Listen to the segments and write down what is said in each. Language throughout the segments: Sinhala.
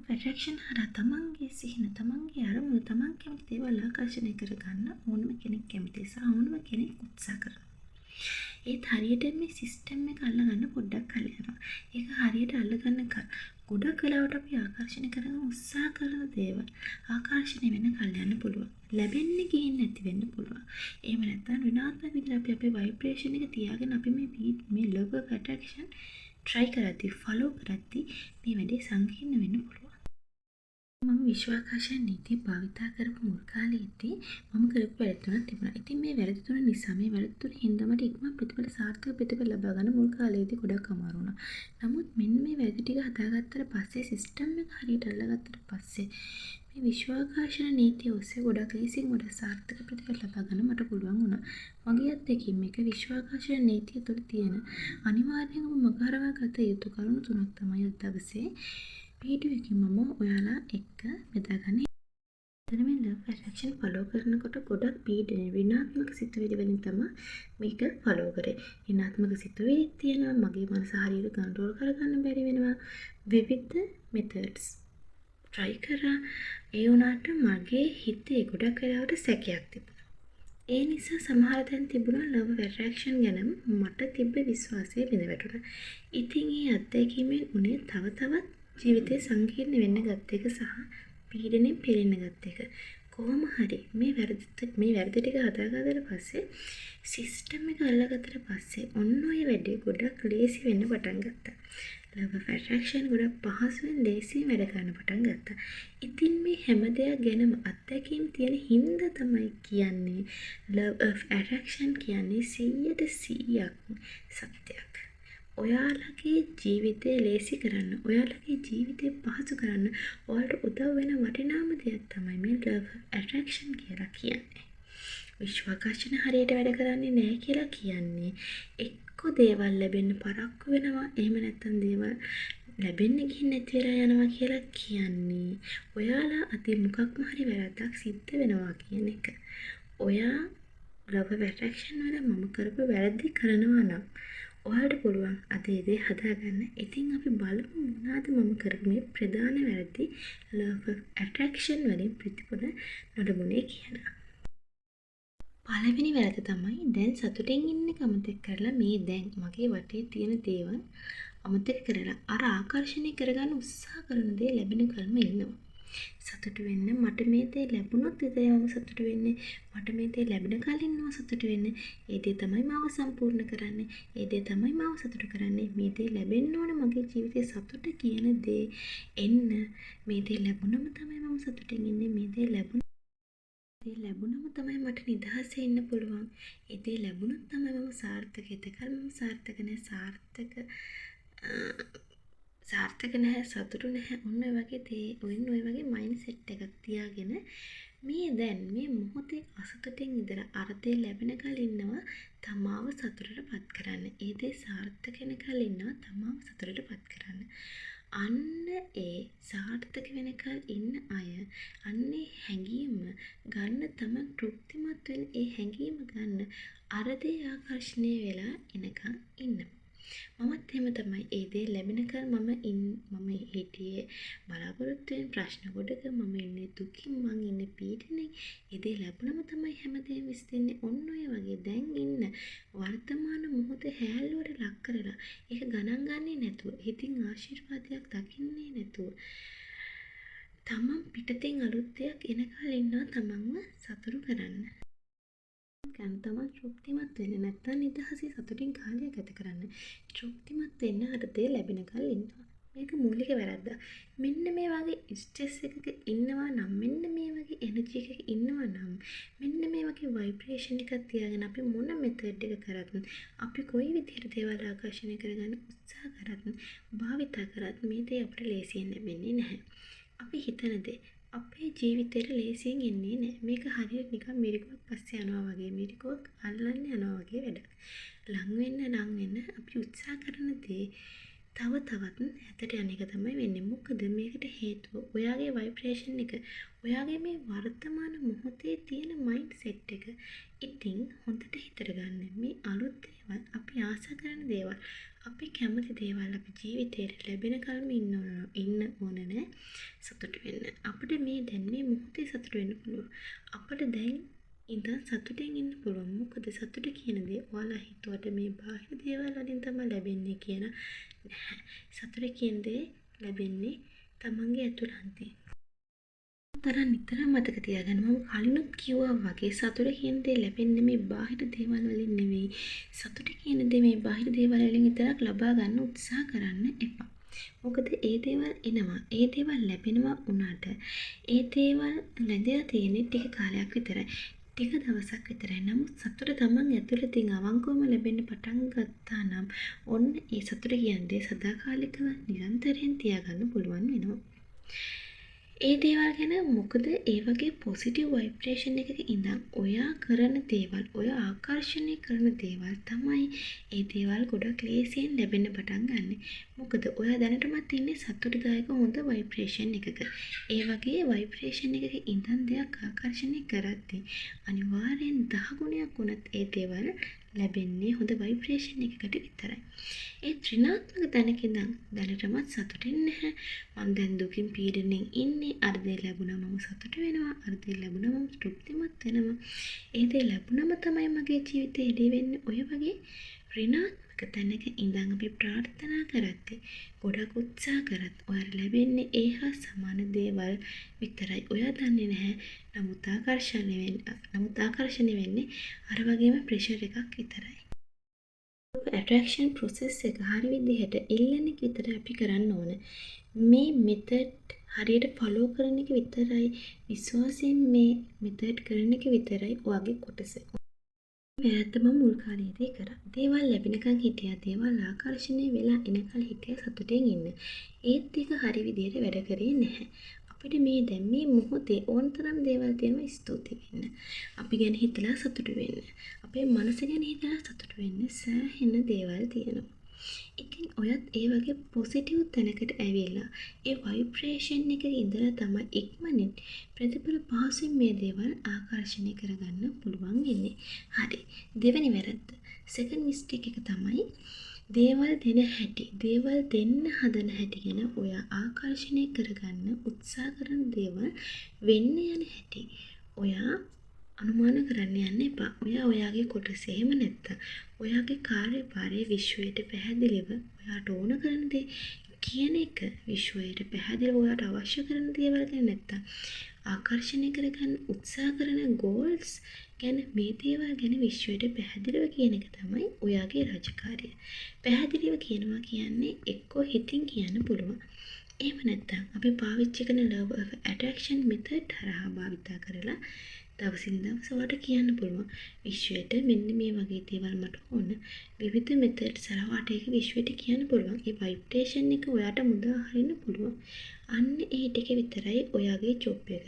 of attraction හරහා තමන්ගේ සිහින, තමන්ගේ අරමුණු, තමන් කැමති දේවල් ආකර්ෂණය කරගන්න ඕනම කෙනෙක් කැමතියි සහ ඕනම කෙනෙක් උත්සාහ කරනවා. ඒත් හරියට මේ සිස්ටම් එක අල්ලගන්න පොඩ්ඩක් කල් යනවා. ඒක හරියට අල්ලගන්න ගොඩක් වෙලාවට අපි ආකර්ෂණය කරගෙන උත්සාහ කරන දේවල් ආකර්ෂණය වෙන්න කල් යන්න පුළුවන්. ලැබෙන්නේ ගිහින් නැති වෙන්න පුළුවන්. එහෙම නැත්නම් ඍණාත්මක විදිහට අපි අපේ ভাইබ්‍රේෂන් එක තියාගෙන අපි මේ law of attraction try කරද්දී follow කරද්දී මේ වැඩේ සංකීර්ණ වෙන්න පුළුවන්. මම විශ්වාකාශන නීතිය භාවිතා කරපු මුල් කාලේදී මම කරපු වැරදි තුනක් තිබුණා. ඉතින් මේ වැරදි තුන නිසා මේ වැරදි තුන හින්දා මට ඉක්මන් ප්‍රතිඵල සාර්ථක ප්‍රතිඵල ලබා ගන්න මුල් කාලේදී ගොඩක් අමාරු වුණා. නමුත් මෙන්න මේ වැරදි ටික හදාගත්තට පස්සේ සිස්ටම් එක හරියට අල්ලගත්තට පස්සේ මේ විශ්වාකාශන නීතිය ඔස්සේ ගොඩක් ලේසියෙන් ගොඩක් සාර්ථක ප්‍රතිඵල ලබා ගන්න මට පුළුවන් වුණා. මගේ අත්දැකීම් මේක විශ්වාකාශන නීතිය තුළ තියෙන අනිවාර්යෙන්ම මගහරවා ගත යුතු කරුණු තුනක් තමයි අද දවසේ වීඩියෝ එකේ මම ඔයාලා එක්ක බෙදාගන්නේ. එතන මේ law of attraction follow කරනකොට ගොඩක් පීඩන ඍණාත්මක සිතුවිලි වලින් තමයි මේක follow කරේ. ඍණාත්මක සිතුවිලි තියෙනවා, මගේ මනස හරියට control කරගන්න බැරි වෙනවා. විවිධ methods try කරා. ඒ වුණාට මගේ හිතේ ගොඩක් වෙලාවට සැකයක් තිබුණා. ඒ නිසා සමහර තැන් තිබුණා law of attraction ගැන මට තිබ්බ විශ්වාසය බිඳ වැටුණා. ඉතින් ඒ අත්දැකීමෙන් උනේ තව තවත් ජීවිතේ සංකීර්ණ වෙන්න ගත්ත එක සහ පීඩණයෙන් පෙළෙන්න ගත්ත එක. කොහොම හරි මේ වැරදි ටික හදාගත්තට පස්සේ සිස්ටම් එක අල්ලගත්තට පස්සේ ඔන්න ඔය වැඩේ ගොඩක් ලේසි වෙන්න පටන් ගත්තා. law of attraction ගොඩක් පහසුවෙන් ලේසියෙන් වැඩ කරන්න පටන් ගත්තා. ඉතින් මේ හැම දෙයක් ගැනම අත්දැකීම් තියෙන හින්දා තමයි කියන්නේ law of attraction කියන්නේ 100% සත්‍යයක්. ඔයාලගේ ජීවිතය ලේසි කරන්න, ඔයාලගේ ජීවිතය පහසු කරන්න ඔයාලට උදව් වෙන වටිනාම දෙයක් තමයි මේ law of attraction කියලා කියන්නේ. විශ්වාකාශන හරියට වැඩ කරන්නේ නැහැ කියලා කියන්නේ එක්ක දේවල් ලැබෙන්න පරක්කු වෙනවා, එහෙම නැත්නම් දේවල් ලැබෙන්න ගිහින් නැති වෙලා යනවා කියලා කියන්නේ ඔයාලා අතින් මොකක්ම හරි වැරද්දක් සිද්ධ වෙනවා කියන එක. ඔයා law of attraction වල මම කරපු වැරදි කරනවා නම් ඔයාලට පුළුවන් අද ඒ දේ හදාගන්න. ඉතින් අපි බලමු මොනවාද මම කරපු මේ ප්‍රධාන වැරදි law of attraction වලින් ප්‍රතිඵල නොලැබුණේ කියලා. පළවෙනි වැරද්ද තමයි දැන් සතුටින් ඉන්න අමතක කරලා මේ දැන් මගේ වටේ තියෙන දේවල් අමතක කරලා අර ආකර්ෂණය කරගන්න උත්සාහ කරන දේ ලැබෙන කල්ම ඉන්නවා. සතුට වෙන්න මට මේ දේ ලැබුණොත් විතරයි මම සතුට වෙන්නේ. මට මේ දේ ලැබෙන කලින් මම සතුට වෙන්නේ. ඒ දේ තමයි මාව සම්පූර්ණ කරන්නේ. ඒ දේ තමයි මාව සතුට කරන්නේ. මේ දේ ලැබෙන්න ඕන මගේ ජීවිතේ සතුට කියන දේ එන්න. මේ දේ ලැබුණම තමයි මම සතුටින් ඉන්නේ. මේ දේ ලැබුණම තමයි මට නිදහසේ ඉන්න පුළුවන්. ඒ දේ ලැබුණොත් තමයි මම සාර්ථක. එතකල් මම සාර්ථක නැහැ. සාර්ථක නැහැ, සතුටු නැහැ. ඔන්න ඔය වගේ මයින්ඩ් සෙට් එකක් තියාගෙන මේ දැන් මේ මොහොතේ අසතුටින් ඉඳලා අර දේ ලැබෙන කල ඉන්නවා තමාව සතුටටපත් කරන්න. ඒ දේ සාර්ථක වෙනකල් ඉන්නවා තමාව සතුටටපත් කරන්න. අන්න ඒ සාර්ථක වෙනකල් ඉන්න අය අන්නේ හැඟීම ගන්න තමයි තෘප්තිමත් වෙන ඒ හැඟීම ගන්න අර දේ ආකර්ෂණය වෙලා එනකන් ඉන්නවා. මමත් එහෙම තමයි. ඒ දේ ලැබෙනකල් මම හිටියේ බලාපොරොත්තු වෙන ප්‍රශ්න ගොඩක. මම ඉන්නේ දුකින්, මං ඉන්නේ පීඩනෙන්. ඒ දේ ලැබුණම තමයි හැමදේම විශ්දෙන්නේ. ඔන්න ඔය වගේ දැන් ඉන්න වර්තමාන මොහොත හැල්ලුවට ලක් කරලා ඒක ගණන් ගන්නේ නැතුව, හිතින් ආශිර්වාදයක් දකින්නේ නැතුව, තමන් පිටතින් අලුත් දෙයක් එනකල් ඉන්නවා තමන්ව සතුටු කරන්න. තමයි තෘප්තිමත් වෙන්න. නැත්තම් නිදහසේ සතුටින් කාලය ගත කරන්න. තෘප්තිමත් වෙන්න අර දේ ලැබෙනකල් ඉන්නවා. මේක මූලික වැරද්දක්. මෙන්න මේ වගේ ස්ට්‍රෙස් එකක ඉන්නවා නම්, මෙන්න මේ වගේ එනර්ජි එකක ඉන්නවා නම්, මෙන්න මේ වගේ ভাইබ්‍රේෂන් එකක් තියාගෙන අපි මොන මෙතඩ් එක කරත්, අපි කොයි විදිහට දේවල් ආකර්ෂණය කරගන්න උත්සාහ කරත්, භාවිතා කරත් මේ දේ අපිට ලේසියෙන් ලැබෙන්නේ නැහැ. අපි හිතන දේ අපේ ජීවිතේට ලේසියෙන් එන්නේ නැහැ. මේක හරියට නිකන් මිරිකුවක් පස්සේ යනවා වගේ, මිරිකුවක් අල්ලන්න යනවා වගේ වැඩක්. ලං වෙන්න අපි උත්සාහ කරන දේ තව තවත් ඇතට යන එක තමයි වෙන්නේ. මොකද මේකට හේතුව ඔයාගේ ভাইබ්‍රේෂන් එක, ඔයාගේ මේ වර්තමාන මොහොතේ තියෙන මයින්ඩ් සෙට් එක. ඉතින් හොඳට හිතට ගන්න මේ අලුත් දේවල්, අපි ආස කරන දේවල්, අපි කැමති දේවල් අපි ජීවිතේට ලැබෙන කල්ම ඉන්න ඕන නෑ සතුට වෙන්න. අපිට මේ දැන් මේ මොහොතේ සතුට වෙන්න පුළුවන්. අපිට දැන් ඉඳන් සතුටෙන් ඉන්න පුළුවන්. මොකද සතුට කියන දේ ඔයාලා හිතුවට මේ බාහිර දේවල් වලින් තමයි ලැබෙන්නේ කියන නැහැ. සතුට කියන දේ ලැබෙන්නේ තමන්ගේ ඇතුළතින්. තරම් නිතරම මතක තියාගන්න. මම කලිනුත් කිව්වා වගේ සතුට කියන දේ ලැබෙන්නේ මේ බාහිර දේවල් වලින් නෙවෙයි. සතුට කියන දේ මේ බාහිර දේවල් වලින් විතරක් ලබා ගන්න උත්සාහ කරන්න එපා. මොකද ඒ දේවල් එනවා. ඒ දේවල් ලැබෙනවා උනාට ඒ දේවල් ලැබලා තියෙන්නේ ටික කාලයක් විතරයි. ටික දවසක් විතරයි. නමුත් සතුට තමන් ඇතුළතින් අවංකවම ලැබෙන්න පටන් ගත්තා නම් ඔන්න ඒ සතුට කියන්නේ සදාකාලිකව නිරන්තරයෙන් තියාගන්න පුළුවන් වෙනවා. ඒ දේවල් ගැන මොකද ඒ වගේ පොසිටිව් වයිබ්‍රේෂන් එකක ඉඳන් ඔයා කරන දේවල්, ඔය ආකර්ෂණය කරන දේවල් තමයි ඒ දේවල් ගොඩක් ලේසියෙන් ලැබෙන්න පටන් ගන්නෙ. මොකද ඔයා දැනටමත් ඉන්නේ සතුටුදායක හොඳ වයිබ්‍රේෂන් එකක. ඒ වගේ වයිබ්‍රේෂන් එකක ඉඳන් දෙයක් ආකර්ෂණය කරද්දී අනිවාර්යෙන් 10 ගුණයක් වුණත් ඒ දේවල් ලැබෙන්නේ හොඳ වයිබ්‍රේෂන් එකකට විතරයි. ඒ ත්‍රිනාත්මක තැනක ඉඳන් දැනටමත් සතුටින් නැහැ. මම දැන් දුකින් පීඩණයෙන් ඉන්නේ. අර දේ ලැබුණා මම සතුට වෙනවා. අර දේ ලැබුණා මම තෘප්තිමත් වෙනවා. ඒ දේ ලැබුණම තමයි මගේ ජීවිතේ එළි වෙන්නේ. ඔය වගේ ඍණාත්මක තැනක ඉඳන් අපි ප්‍රාර්ථනා කරද්දී ගොඩක් උත්සාහ කරත් ඔයාලට ලැබෙන්නේ ඒ හා සමාන දේවල් විතරයි. ඔයා දන්නේ නැහැ. නමුත් ආකර්ෂණය වෙන්නේ අර වගේම ප්‍රෙෂර් එකක් විතරයි. ඇට්‍රැක්ෂන් ප්‍රොසෙස් එක හරි විදිහට ඉල්ලන එක විතරයි අපි කරන්න ඕන. මේ මෙතඩ් හරියට ෆලෝ කරන එක විතරයි, විශ්වාසයෙන් මේ මෙතඩ් කරන එක විතරයි ඔයගේ කොටස. වැරද්ද මම මුල් කාලේදී කරා. දේවල් ලැබෙනකන් හිටියා. දේවල් ආකර්ෂණය වෙලා එනකල් හිටියා සතුටෙන් ඉන්න. ඒත් ඒක හරි විදිහට වැඩ කරේ නැහැ. අපිට මේ දැන් මේ මොහොතේ ඕනතරම් දේවල් තියෙනවා ස්තුති වෙන්න. අපි ගැන හිතලා සතුටු වෙන්න. අපේ මනස ගැන හිතලා සතුටු වෙන්න සෑහෙන දේවල් තියෙනවා. ඉතින් ඔයත් ඒ වගේ පොසිටිව් තැනකට ඇවිල්ලා ඒ වයිබ්‍රේෂන් එකක ඉඳලා තමයි ඉක්මනින් ප්‍රතිඵල පහසුවෙන් මේ දේවල් ආකර්ෂණය කරගන්න පුළුවන් වෙන්නේ. හරි. දෙවෙනි වැරද්ද. සෙකන්ඩ් මිස්ටේක් එක තමයි දේවල් දෙන හැටි. දේවල් දෙන්න හදන හැටි ගැන ඔයා ආකර්ෂණය කරගන්න උත්සාහ කරන දේවල් වෙන්න යන හැටි. ඔයා අනුමාන කරන්න යන්න එපා. ඔයාගේ කොටස එහෙම නැත්තම් ඔයාගේ කාර්යභාරය විශ්වයට පැහැදිලිව ඔයාට ඕන කරන දේ කියන එක විශ්වයට පැහැදිලිව ඔයාට අවශ්‍ය කරන දේවල් ගැන නැත්තම් ආකර්ෂණය කරගන්න උත්සාහ කරන ගෝල්ස් ගැන මේ දේවල් ගැන විශ්වයට පැහැදිලිව කියන එක තමයි ඔයාගේ රාජකාරිය. පැහැදිලිව කියනවා කියන්නේ එක්කෝ හිතින් කියන්න පුළුවන්. එහෙම නැත්තම් අපි පාවිච්චි කරන law of attraction method හරහා භාවිතා කරලා දවසින් දවස ඔයාට කියන්න පුළුවන් විශ්වයට මෙන්න මේ වගේ දේවල් මට ඕන. විවිධ මෙතඩ්ස් හරහාට ඒක විශ්වයට කියන්න පුළුවන්. ඒ වයිබ්‍රේෂන් එක ඔයාට මුදා හරින්න පුළුවන්. අන්න ඒ ටික විතරයි ඔයාගේ ජොබ් එක.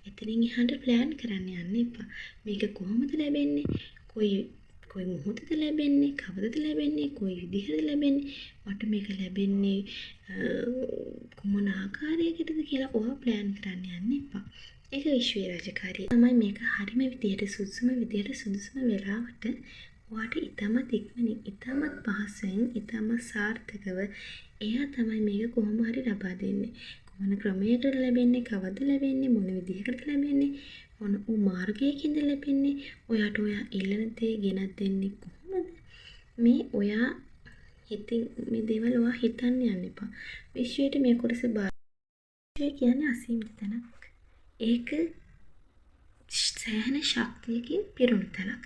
එතනින් එහාට ප්ලෑන් කරන්න යන්න එපා. මේක කොහොමද ලැබෙන්නේ? කොයි මොහොතද ලැබෙන්නේ? කවදද ලැබෙන්නේ? කොයි විදිහටද ලැබෙන්නේ? මට මේක ලැබෙන්නේ කොමන ආකාරයකටද කියලා ඔයා ප්ලෑන් කරන්න යන්න එපා. ඒක විශ්වයේ රාජකාරිය. තමයි මේක හරිම විදිහට සුදුසුම වෙලාවට ඔයාට ඉතාමත් ඉක්මනින්, ඉතාමත් පහසුවෙන්, ඉතාමත් සාර්ථකව එයා තමයි මේක කොහොම හරි ලබා දෙන්නේ. මොන ක්‍රමයකට ලැබෙන්නේ, කවද ලැබෙන්නේ, මොන විදිහකට ලැබෙන්නේ, මොන මාර්ගයකින්ද ලැබෙන්නේ, ඔයාට ඔයා ඉල්ලන දේ ගෙනත් දෙන්නේ කොහොමද? මේ ඔයා හිතින් මේ දේවල් ඔයා හිතන්න යන්න එපා. විශ්වයට මේ කොටස විශ්වය කියන්නේ අසීමිත තැනක්. ඒක සෑහෙන ශක්තියකින් පිරුණු තැනක්.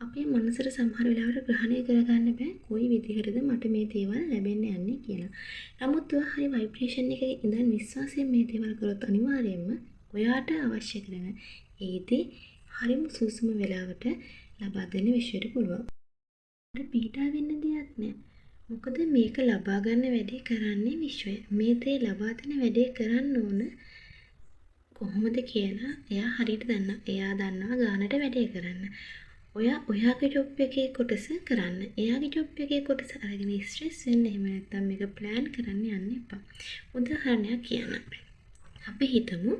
අපේ මනසට සමහර වෙලාවට ග්‍රහණය කරගන්න බෑ කොයි විදිහටද මට මේ දේවල් ලැබෙන්න යන්නේ කියලා. නමුත් ඔයා හරි වයිබ්‍රේෂන් එකක ඉඳන් විශ්වාසයෙන් මේ දේවල් කරොත් අනිවාර්යයෙන්ම ඔයාට අවශ්‍ය කරන ඒ දේ හරිම සුසුම වෙලාවට ලබා දෙන්න විශ්වයට පුළුවන්. ඒකට පීඩා වෙන්න දෙයක් නෑ. මොකද මේක ලබා ගන්න වැඩේ කරන්නේ විශ්වය. මේ දේ ලබා දෙන වැඩේ කරන්න ඕන කොහොමද කියලා එයා හරියට දන්නවා. එයා දන්නවා ගානට වැඩේ කරන්න. ඔයාගේ ජොබ් එකේ කොටස කරන්න. එයාගේ ජොබ් එකේ කොටස අරගෙන ස්ට්‍රෙස් වෙන්න එහෙම නැත්නම් මේක ප්ලෑන් කරන්න යන්න එපා. උදාහරණයක් කියන්න. අපි හිතමු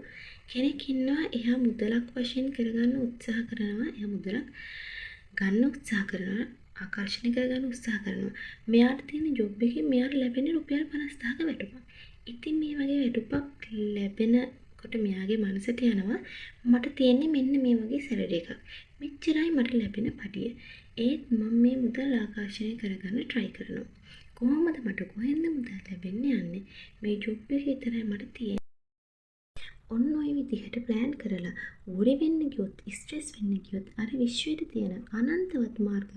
කෙනෙක් ඉන්නවා එයා මුදලක් වශයෙන් කරගන්න උත්සාහ කරනවා. එයා මුදලක් ගන්න උත්සාහ කරනවා. ආකර්ෂණය කරගන්න උත්සාහ කරනවා. මෙයාට තියෙන ජොබ් එකේ මෙයාට ලැබෙන රුපියල් 50000ක වැටුපක්. ඉතින් මේ වගේ වැටුපක් ලැබෙනකොට මෙයාගේ මනසට යනවා මට තියෙන්නේ මෙන්න මේ වගේ සැලරි එකක්. මෙච්චරයි මට ලැබෙන පඩිය. ඒත් මම මේ මුදල් ආකර්ෂණය කරගන්න try කරනවා. කොහොමද මට කොහෙන්ද මුදල් ලැබෙන්නේ යන්නේ? මේ ජොබ් එක විතරයි මට තියෙන්නේ. ඔන්න ඔය විදිහට ප්ලෑන් කරලා උරි වෙන්න ගියොත් ස්ට්‍රෙස් වෙන්න ගියොත් අර විශ්වයේ තියෙන අනන්තවත් මාර්ග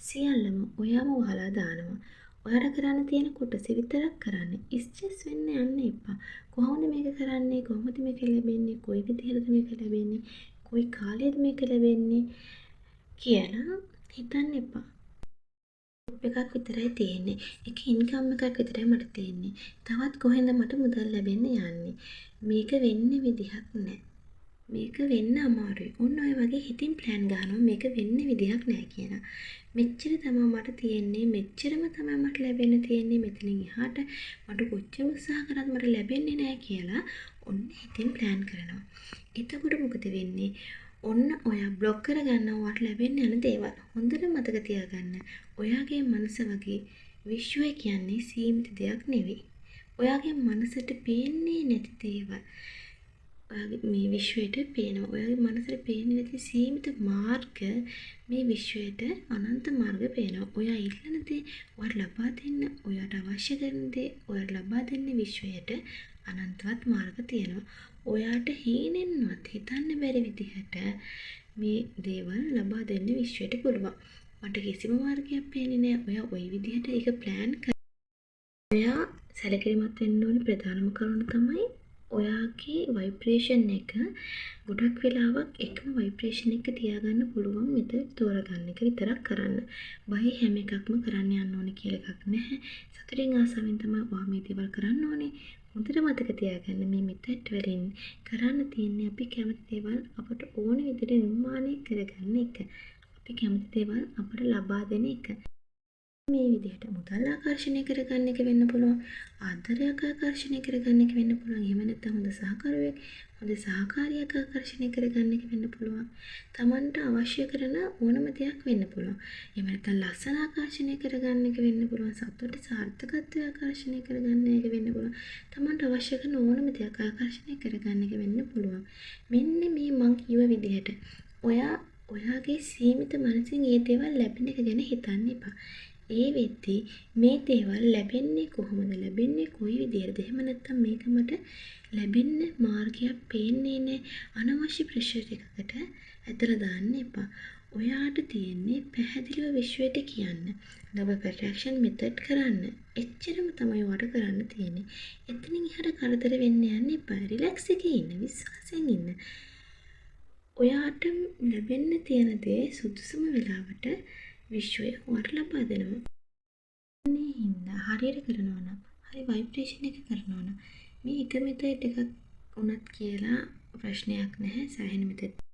සියල්ලම ඔයාම වහලා දානවා. ඔයාට කරන්න තියෙන කොටස විතරක් කරන්න. ස්ට්‍රෙස් වෙන්න යන්න එපා. කොහොමද මේක කරන්නේ? කොහොමද මේක ලැබෙන්නේ? කොයි විදිහටද මේක ලැබෙන්නේ? කොයි කාලෙද මේක ලැබෙන්නේ කියලා හිතන්න එපා. එකක් විතරයි තියෙන්නේ. එක ඉන්කම් එකක් විතරයි මට තියෙන්නේ. තවත් කොහෙන්ද මට මුදල් ලැබෙන්න යන්නේ? මේක වෙන්න විදිහක් නැහැ. මේක වෙන්න අමාරුයි. ඔන්න ඔය වගේ හිතින් ප්ලෑන් ගන්නවා මේක වෙන්න විදිහක් නැහැ කියලා. මෙච්චර තමයි මට තියෙන්නේ. මෙච්චරම තමයි මට ලැබෙන්න තියෙන්නේ. මෙතනින් එහාට මට කොච්චර උත්සාහ කරත් මට ලැබෙන්නේ නැහැ කියලා ඔන්න හිතින් ප්ලෑන් කරනවා. එතකොට මොකද වෙන්නේ? ඔන්න ඔයා බ්ලොක් කරගන්න ඔයාට ලැබෙන්න යන දේවල්. හොඳට මතක තියාගන්න. ඔයාගේ මනස වගේ විශ්වය කියන්නේ සීමිත දෙයක් නෙවෙයි. ඔයාගේ මනසට පේන්නේ නැති දේවල්. ඔයාගේ මේ විශ්වයට පේනවා. ඔයාගේ මනසට පේන්නේ නැති සීමිත මාර්ග මේ විශ්වයට අනන්ත මාර්ග පේනවා. ඔයා ඉල්ලන දේ ඔයාට ලබා දෙන්න, ඔයාට අවශ්‍ය කරන දේ ඔයාට ලබා දෙන්න විශ්වයට අනන්තවත් මාර්ග තියෙනවා. ඔයාට හීනෙන්වත් හිතන්න බැරි විදිහට මේ දේවල් ලබා දෙන්න විශ්වයට පුළුවන්. මට කිසිම මාර්ගයක් පේන්නේ නැහැ. ඔයා ওই විදිහට ඒක ප්ලෑන් කරලා ඔයා සැලකිලිමත් වෙන්න ඕනේ ප්‍රධානම කරුණ තමයි ඔයාගේ ভাইබ්‍රේෂන් එක ගොඩක් වෙලාවක් එකම ভাইබ්‍රේෂන් එක තියාගන්න පුළුවන් මෙතන තෝරගන්න එක විතරක් කරන්න. බය හැම එකක්ම කරන්න යන්න ඕනේ කියලා එකක් නැහැ. සතුටින් ආසාවෙන් තමයි ඔයා මේ දේවල් කරන්න ඕනේ. හොඳට මතක තියාගන්න මේ මෙතඩ් වලින් කරන්න තියෙන්නේ අපි කැමති දේවල් අපට ඕන විදිහට නිර්මාණය කරගන්න එක. අපි කැමති දේවල් අපට ලබා දෙන එක. මේ විදිහට මුදල් ආකර්ෂණය කරගන්න එක වෙන්න පුළුවන්. ආදරයක් ආකර්ෂණය කරගන්න එක වෙන්න පුළුවන්. එහෙම නැත්නම් හොඳ සහකරුවෙක්, හොඳ සහකාරියක් ආකර්ෂණය කරගන්න එක වෙන්න පුළුවන්. Tamanට අවශ්‍ය කරන ඕනම දෙයක් වෙන්න පුළුවන්. එහෙම නැත්නම් ලස්සන ආකර්ෂණය කරගන්න එක වෙන්න පුළුවන්. සතුට සාර්ථකත්වය ආකර්ෂණය කරගන්න එක වෙන්න පුළුවන්. Tamanට අවශ්‍ය කරන ඕනම දෙයක් ආකර්ෂණය කරගන්න එක වෙන්න පුළුවන්. මෙන්න මේ මං කිව්ව විදිහට ඔයාගේ සීමිත මනසින් මේ දේවල් ලැබෙන එක ගැන හිතන්න එපා. ඒ වෙද්දී මේ දේවල් ලැබෙන්නේ කොහොමද? ලැබෙන්නේ කොයි විදිහටද? එහෙම නැත්නම් මේක මට ලැබෙන්න මාර්ගයක් පේන්නේ නැහැ. අනවශ්‍ය ප්‍රෙෂර් එකකට ඇදලා දාන්න එපා. ඔයාට තියෙන්නේ පැහැදිලිව විශ්වයට කියන්න. ලව ඇට්‍රැක්ෂන් මෙතඩ් කරන්න. එච්චරම තමයි ඔයාට කරන්න තියෙන්නේ. එතනින් එහාට කරදර වෙන්න යන්න එපා. රිලැක්ස් එකේ ඉන්න, විශ්වාසයෙන් ඉන්න. ඔයාට ලැබෙන්න තියෙන දේ සුදුසුම වෙලාවට විශ්වය ඔයාට ලබා දෙනවා. මේ හින්දා හරියට කරනවා නම්, හරි ভাইබ්‍රේෂන් එක කරනවා නම් මේ එක මෙතඩ් එකක් උනත් කියලා ප්‍රශ්නයක් නැහැ. සෑහෙන මෙතඩ්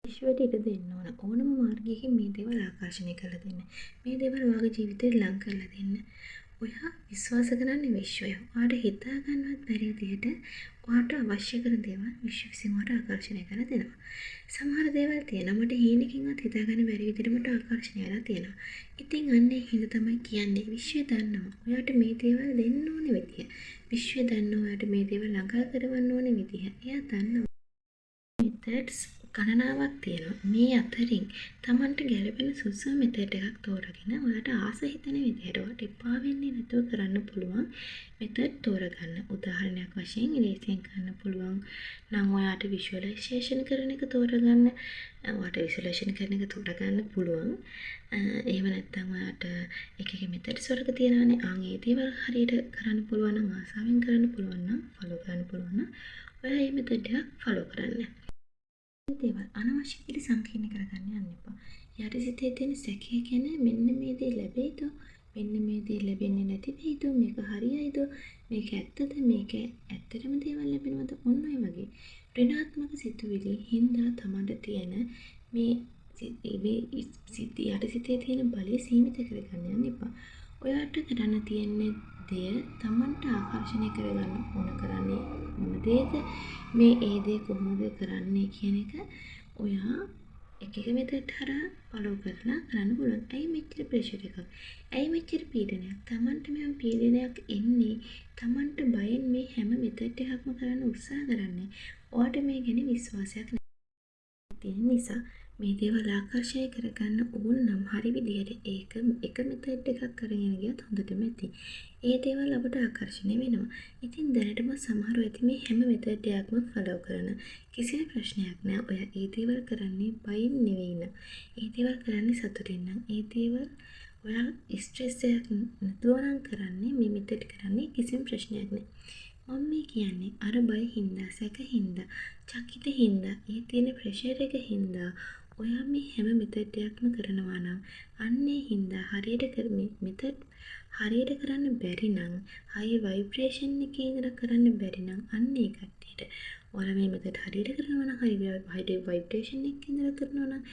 විශ්වයට ඉඩ දෙන්න ඕන. ඕනම මාර්ගයකින් මේ දේවල් ආකර්ෂණය කරලා දෙන්න. මේ දේවල් ඔයාගේ ජීවිතේට ලං කරලා දෙන්න. ඔයා විශ්වාස කරන්නේ විශ්වය. ඔයාට හිතා ගන්නවත් බැරි විදිහට ඔයාට අවශ්‍ය කරන දේවල් විශ්ව විසින් ඔයාට ආකර්ෂණය කරලා දෙනවා. සමහර දේවල් තියෙනවා මට හීනකින්වත් හිතා ගන්න බැරි විදිහට මට ආකර්ෂණය වෙලා තියෙනවා. ඉතින් අන්නේ හින්දා තමයි කියන්නේ විශ්වය දන්නවා. ඔයාට මේ දේවල් දෙන්න ඕනේ විදිහ. විශ්වය දන්නවා ඔයාට මේ දේවල් ළඟා කරවන්න ඕනේ විදිහ. එයා දන්නවා. methods ගණනාවක් තියෙනවා. මේ අතරින් Tamanට ගැළපෙන සුසු මෙතඩ් එකක් තෝරගෙන ඔයාට ආස හිතෙන විදිහට ඔයාට එපා වෙන්නේ නැතුව කරන්න පුළුවන් මෙතඩ් තෝරගන්න. උදාහරණයක් වශයෙන් ඉරේසියෙන් කරන්න පුළුවන් නම් ඔයාට විෂුවලයිසේෂන් කරන එක තෝරගන්න. ඔයාට විෂුවලයිසේෂන් කරන එක තෝරගන්න පුළුවන්. එහෙම නැත්නම් ඔයාට එක එක මෙතඩ්ස් වලක තියෙනවානේ. ඒ දේවල් හරියට කරන්න පුළුවන් නම් ආසාවෙන් කරන්න පුළුවන් නම් ෆලෝ කරන්න පුළුවන් නම් ඔයා මේ මෙතඩ් එක ෆලෝ කරන්න. දේවල් අනවශ්‍ය විදිහට සංකීර්ණ කරගන්න යන්න එපා. යට සිතේ තියෙන සැකය ගැන මෙන්න මේ දේ ලැබෙයිද? මෙන්න මේ දේ ලැබෙන්නේ නැති වෙයිද? මේක හරියයිද? මේක ඇත්තද? මේක ඇත්තටම දේවල් ලැබෙනවද? ඔන්න ඔය වගේ ඍණාත්මක සිතුවිලි හින්දා තමන්ට තියෙන මේ යට සිතේ තියෙන බලය සීමිත කරගන්න යන්න එපා. ඔයාට කරන්න තියෙන දේ තමන්ට ආකර්ෂණය කරගන්න ඕන කරන්නේ මොන දේද? මේ ඒ දේ කොහොමද කරන්නේ කියන එක ඔයා එක මෙතඩ් හරහා ෆලෝ කරලා කරන්න පුළුවන්. ඇයි මෙච්චර ප්‍රෙෂර් එකක්? ඇයි මෙච්චර පීඩනයක්? Tamanට මෙහෙම පීඩනයක් එන්නේ Tamanට බයෙන් මේ හැම මෙතඩ් එකක්ම කරන්න උත්සාහ කරන්නේ. ඔයාට මේ ගැන විශ්වාසයක් තියෙන නිසා මේ දේවල් ආකර්ෂණය කරගන්න ඕන නම් හරි විදිහට එක මෙතඩ් එකක් කරගෙන ගියත් හොඳටම ඇති. ඒ දේවල් අපට ආකර්ෂණය වෙනවා. ඉතින් දැනටම සමහරව ඇති මේ හැම මෙතඩ් එකක්ම ෆලෝ කරන. කිසිම ප්‍රශ්නයක් නෑ. ඔයා ඒ දේවල් කරන්නේ බයින් නෙවෙයි නම්. ඒ දේවල් කරන්නේ සතුටින් නම්. ඒ දේවල් ඔයා ස්ට්‍රෙස් එකක් නැතුව නම් කරන්නේ මේ මෙතඩ් කරන්නේ කිසිම ප්‍රශ්නයක් නෑ. මම මේ කියන්නේ අර බය හින්දා, සැක හින්දා, චකිත හින්දා, ඒ තියෙන ප්‍රෙෂර් එක හින්දා ඔයා මේ හැම මෙතඩ් එකක්ම කරනවා නම් අන්නේ හින්දා හරියට මෙතඩ් හරියට කරන්න බැරි නම් හයි ভাইබ්‍රේෂන් එකේ ඉඳලා කරන්න බැරි නම් අන්නේ කට්ටියට ඔයාලා මේ මෙතඩ් හරියට කරනවා නම් හයි ভাইබ්‍රේෂන් එකේ ඉඳලා කරනවා නම්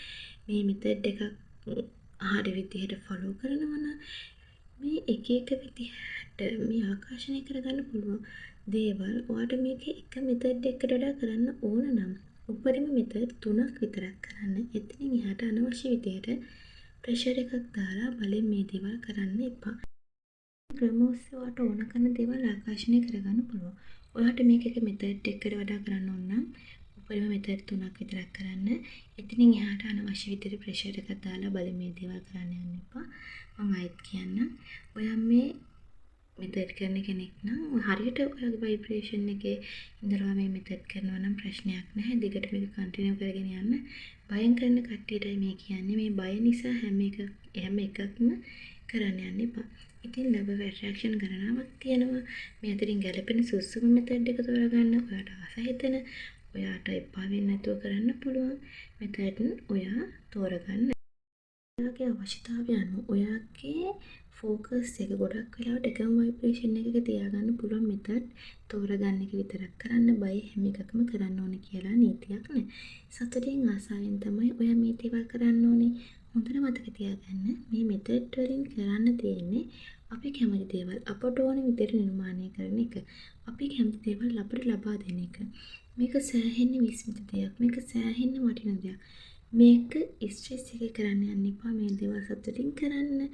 මේ මෙතඩ් එක හරි විදිහට ෆලෝ කරනවා නම් මේ එක විදිහට මේ ආකර්ෂණය කරගන්න පුළුවන් දේවල් ඔයාට මේක එක මෙතඩ් එකකට වඩා කරන්න ඕන නම් උපරිම මෙතඩ් 3ක් විතරක් කරන්න. එතනින් එහාට අනවශ්‍ය විදිහට ප්‍රෙෂර් එකක් දාලා බලෙන් මේ දේවල් කරන්න එපා. ක්‍රමෝස්සේ ඔයාට ඕන කරන දේවල් ආකර්ෂණය කරගන්න පුළුවන්. ඔයාට මේක එක මෙතඩ් එකකට වඩා කරන්න ඕන නම් උපරිම මෙතඩ් 3ක් විතරක් කරන්න. එතනින් එහාට අනවශ්‍ය විදිහට ප්‍රෙෂර් එකක් දාලා බලෙන් මේ දේවල් කරන්න යන්න එපා. මම ආයෙත් කියන්නම්. ඔයා මේ මෙතඩ් කරන කෙනෙක් නම් හරියට ඔයාගේ ভাইබ්‍රේෂන් එකේ ඉඳලා මේ මෙතඩ් කරනවා නම් ප්‍රශ්නයක් නැහැ. දිගට මේක කන්ටිනියු කරගෙන යන්න. බයෙන් කරන කට්ටියටයි මේ කියන්නේ. මේ බය නිසා හැම එකක්ම කරන්න යන්න එපා. ඉතින් ලැබ ඇට්‍රැක්ෂන් ගණනාවක් තියෙනවා. මේ අතරින් ගැලපෙන සුසුම මෙතඩ් එක තෝරගන්න. ඔයාට ආස හිතෙන, ඔයාට එපා වෙන්නේ නැතුව කරන්න පුළුවන් මෙතඩ් ඔයා තෝරගන්න. ඔයාගේ අවශ්‍යතාවය අනුව ඔයාගේ ෆෝකස් එක ගොඩක් වෙලාවට එකම ভাইබ්‍රේෂන් එකක තියාගන්න පුළුවන් මෙතඩ් තෝරගන්න එක විතරක් කරන්න. බය හැම එකක්ම කරන්න ඕනේ කියලා නීතියක් නැහැ. සතුටින් ආසාවෙන් තමයි ඔයා මේ දේවල් කරන්න ඕනේ. හොඳට මතක තියාගන්න මේ මෙතඩ් වලින් කරන්න තියෙන්නේ අපි කැමති දේවල් අපට ඕන විදිහට නිර්මාණය කරන එක. අපි කැමති දේවල් අපට ලබා දෙන එක. මේක සෑහෙන්න විස්මිත දෙයක්. මේක සෑහෙන්න වටින දෙයක්. මේක ස්ට්‍රෙස් එක කරන්න යන්න එපා. මේ දේවල් සතුටින් කරන්න.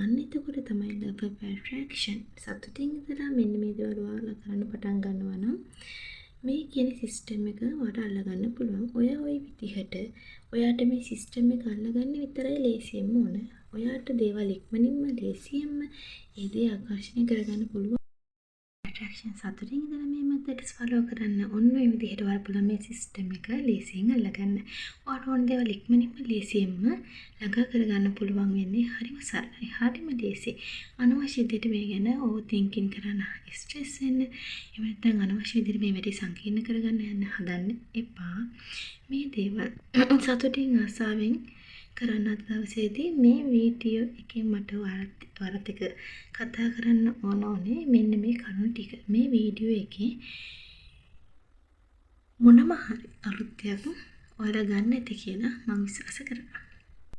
අන්න එතකොට තමයි ලබ ඇට්‍රැක්ෂන් සතුටින් ඉඳලා මෙන්න මේ දේවල් ඔයාලා කරන්න පටන් ගන්නවා නම් මේ කියන සිස්ටම් එක ඔයාලට අල්ලගන්න පුළුවන්. ඔයා ওই විදිහට ඔයාට මේ සිස්ටම් එක අල්ලගන්න විතරයි ලේසියෙන්ම ඕන. ඔයාට දේවල් ඉක්මනින්ම ලේසියෙන්ම ඒ දේ ආකර්ෂණය කරගන්න පුළුවන්. ඇට්‍රැක්ෂන් සතුටින් ඉඳලා මේ මෙතඩ්ස් ෆලෝ කරන්න ඔන්න ඔය විදිහට වල පුළුවන් මේ සිස්ටම් එක ලේසියෙන් අල්ලගන්න. ඔයාට ඕන දේවල් ඉක්මනින්ම ලේසියෙන්ම ළඟා කරගන්න පුළුවන් වෙන්නේ හරිම සරලයි. හරිම ලේසි. අනවශ්‍ය විදිහට මේ ගැන ඕවර් තින්කින් කරන්න, ස්ට්‍රෙස් වෙන්න, එහෙම නැත්නම් අනවශ්‍ය විදිහට මේ වැඩි සංකීර්ණ කරගන්න යන්න හදන්න එපා. මේ දේවල් සතුටින් ආසාවෙන් කරන්න දවසේදී මේ වීඩියෝ එකෙන් මට ඔයාලත් එක්ක කතා කරන්න ඕනේ මෙන්න මේ කරුණු ටික. මේ වීඩියෝ එකේ මොනම හරි අලුත් දෙයක් ඔයාලා ගන්න ඇති කියලා මම විශ්වාස කරනවා.